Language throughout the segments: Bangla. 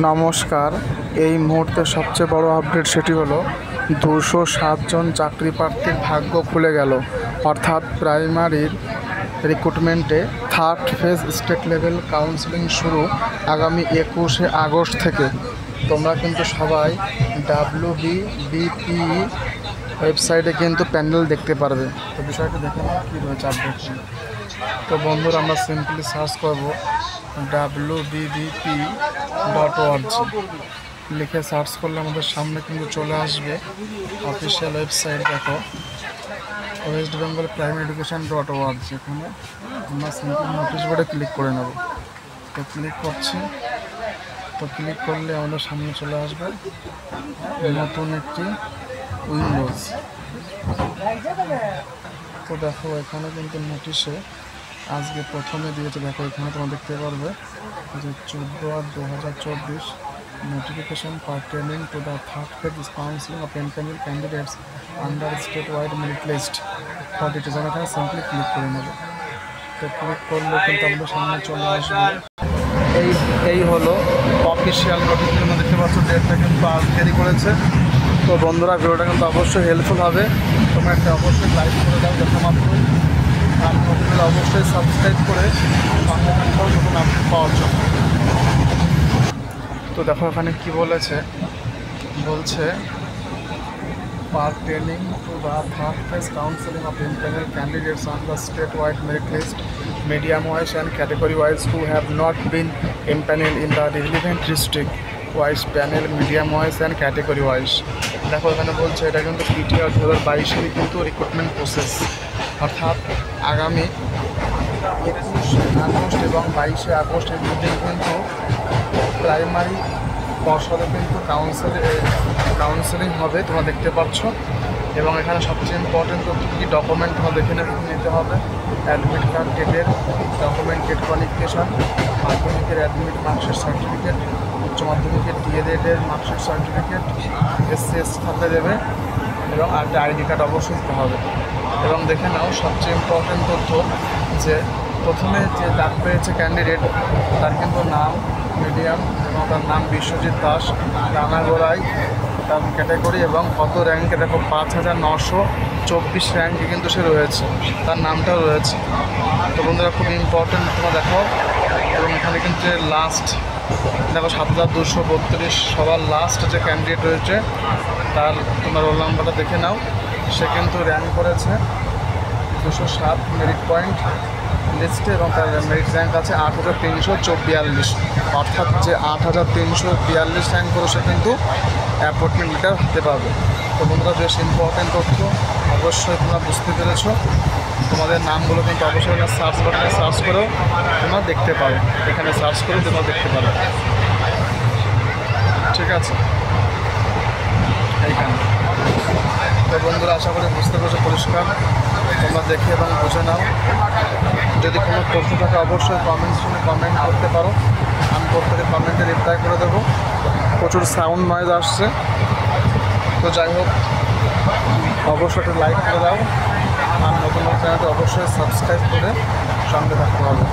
নমস্কার। এই মুহূর্তে সবচেয়ে বড় আপডেট সেটি হলো 207 জন চাকরি প্রার্থীর ভাগ্য খুলে গেল। অর্থাৎ প্রাইমারির রিক্রুটমেন্টে third phase state level counselling শুরু আগামী 21শে আগস্ট থেকে। তোমরা কিন্তু সবাই WBBP ওয়েবসাইটে কিন্তু প্যান্ডেল দেখতে পারবে। তো বিষয়টা দেখে নাও কী রয়েছে আপডেট। তো বন্ধুরা, আমরা সিম্পলি সার্চ করব WBBP.org লিখে সার্চ করলে আমাদের সামনে কিন্তু চলে আসবে অফিসিয়াল ওয়েবসাইট। দেখো, ওয়েস্ট বেঙ্গল প্রাইমারি এডুকেশন.org। এখানে আমরা সিম্পলি নোটিশ বোর্ডে ক্লিক করে নেব। তো ক্লিক করছি। তো ক্লিক করলে আমাদের সামনে চলে আসবে নতুন একটি উইন্ডোজ। তো দেখো, এখানে কিন্তু নোটিশে আজকে প্রথমে দিয়েছে। দেখো, এখানে তোমরা দেখতে পারবে যে 14/8/2024 notification pertaining to the third phase counselling of interview candidates under state wide merit list for details. এখানে সিম্পলি ক্লিক করে নেব। তো ক্লিক করলে কিন্তু আমাদের সামনে চলে আসবে এই হলো অফিসিয়াল নোটিফিকেশন। দেখতে পাচ্ছ ডেটটা কিন্তু আজ দেরি করেছে। তো বন্ধুরা, ভিডিওটা কিন্তু অবশ্যই হেল্পফুল হবে। তোমরা একটা অবশ্যই লাইক করে দাও দেখা মাত্রই, আর নতুন অবশ্যই সাবস্ক্রাইব করে সঙ্গে থাকতে হবে নতুন আপডেট পাওয়ার জন্য। তো দেখো এখানে কি বলছে pertaining to the third phase counseling of internal candidates on the state-wide merit list, medium-wise and category-wise who have not been impaneled in the relevant district-wise panel, medium-wise and category-wise। দেখো এখানে বলছে এটা কিন্তু PTR 2022 কিন্তু রিক্রুটমেন্ট প্রসেস। অর্থাৎ আগামী 21 আগস্ট এবং 22শে আগস্টের মধ্যে কিন্তু প্রাইমারি পর্ষদে কিন্তু কাউন্সেলিং হবে, তোমরা দেখতে পাচ্ছ। এবং এখানে সবচেয়ে ইম্পর্টেন্ট তথ্য কী ডকুমেন্ট তোমরা দেখে নিতে হবে। অ্যাডমিট কার্ড, টেটের ডকুমেন্ট, টেট কোয়ালিফিকেশান, মাধ্যমিকের অ্যাডমিট মার্কশিট সার্টিফিকেট, উচ্চ মাধ্যমিকের DED-এর মার্কশিট সার্টিফিকেট, SC/ST থাকলে দেবে, এবং একটা ID কার্ড অবশ্যই দিতে হবে। এবং দেখে নাও সবচেয়ে ইম্পর্টেন্ট তথ্য যে প্রথমে যে ডাক পেয়েছে ক্যান্ডিডেট, তার কিন্তু নাম মিডিয়াম এবং তার নাম বিশ্বজিৎ দাস, রানাগোড়াই তার ক্যাটাগরি এবং কত র্যাঙ্কে। দেখো 5924 র্যাঙ্কে কিন্তু সে রয়েছে, তার নামটাও রয়েছে। তো বন্ধুরা, খুব ইম্পর্টেন্ট তোমরা দেখো। এবং এখানে কিন্তু লাস্ট দেখো 7232 সবার লাস্ট যে ক্যান্ডিডেট রয়েছে তার তোমার রোল নাম্বারটা দেখে নাও। সে কিন্তু র্যাঙ্ক করেছে 207 মেরিট পয়েন্ট লিস্টে এবং তার মেরিট র্যাঙ্ক আছে 8342। অর্থাৎ যে 8342 র্যাঙ্ক করে সে কিন্তু অ্যাপয়েন্টমেন্ট লেটার হাতে পাবে। তো বন্ধুরা, বেশ ইম্পর্টেন্ট তথ্য অবশ্যই তোমরা বুঝতে পেরেছো। তোমাদের নামগুলো কিন্তু অবশ্যই সার্চ বাটনে সার্চ করেও তোমরা দেখতে পারো। এখানে সার্চ করেও তোমরা দেখতে পারো, ঠিক আছে এইখানে। তো বন্ধুরা, আশা করি বুঝতে পেরেছো পরিষ্কার। তোমরা দেখে এবং বুঝে নাও। যদি কোনো প্রশ্ন থাকে অবশ্যই কমেন্ট করতে পারো। আমি প্রত্যেকের কমেন্টে রিপ্লাই করে দেবো। প্রচুর সাউন্ড নয়েজ আসছে। তো যাই হোক, অবশ্যই একটা লাইক করে দাও, আর নতুন চ্যানেলটা অবশ্যই সাবস্ক্রাইব করে সঙ্গে থাকতে হবে।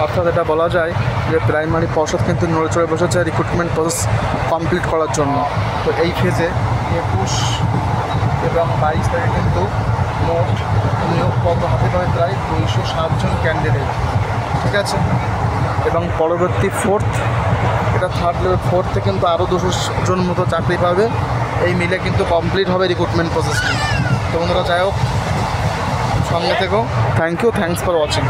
অর্থাৎ এটা বলা যায় যে প্রাইমারি পর্ষদ কিন্তু নড়ে চড়ে বসেছে রিক্রুটমেন্ট প্রসেস কমপ্লিট করার জন্য। তো এই ফেজে 21 এবং 22 তারিখে কিন্তু মোট নিয়োগ পত্র হাতে পাবে প্রায় 207 জন ক্যান্ডিডেট, ঠিক আছে। এবং পরবর্তী এটা থার্ড লেভেল ফোর্থে কিন্তু আরও 200 জন মতো চাকরি পাবে। এই মিলে কিন্তু কমপ্লিট হবে রিক্রুটমেন্ট প্রসেসটি। তো বন্ধুরা, যাই হোক, সঙ্গে থেকো। Thanks for watching.